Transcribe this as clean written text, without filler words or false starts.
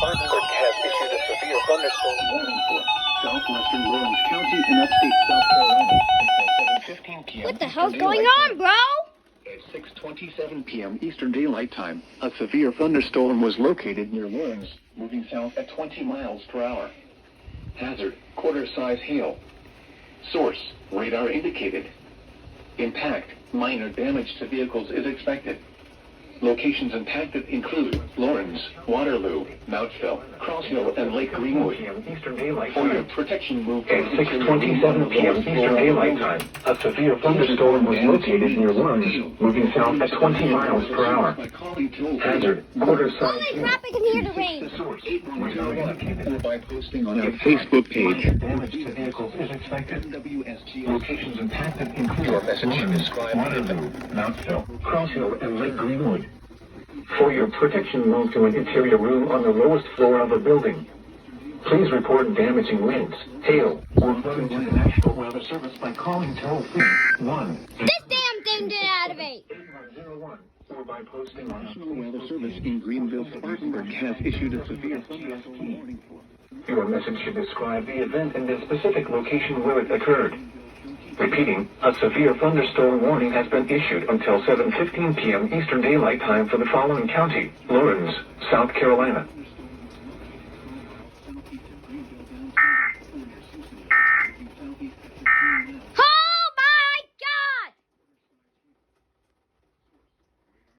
Greenville-Spartanburg has issued a severe thunderstorm warning for southwestern Lawrence County in upstate South Carolina until 7:15 p.m. What the Eastern hell's Daylight going on, Time. bro? At 6:27 p.m. Eastern Daylight Time, a severe thunderstorm was located near Lawrence, moving south at 20 miles per hour. Hazard, quarter-size hail. Source, radar indicated. Impact, minor damage to vehicles is expected. Locations impacted include Lawrence, Waterloo, Mountville, Cross Hill, and Lake Greenwood. Eastern Daylight For your Time. protection, move At 6:27 p.m. Eastern Daylight Time, a severe thunderstorm was located near Lawrence, moving south at 20 miles per hour. Hazard, quarter-size Holy hail. crap, I can hear the rain. Source, radar indicated. by posting on our Facebook page. Minor damage to vehicles is expected. Locations impacted include Your message should Lawrence, describe Waterloo, Mountville, Cross Hill, and Lake Greenwood. For your protection, move to an interior room on the lowest floor of a building. Please report damaging winds, hail, or run to the National Weather Service by calling toll-free 1 This damn thing didn't activate. 801 or by posting on National Weather Service in Greenville-Spartanburg has issued a severe thunderstorm warning for. Your message should describe the event and the specific location where it occurred. Repeating, a severe thunderstorm warning has been issued until 7:15 p.m. Eastern Daylight Time for the following county: Lawrence, South Carolina,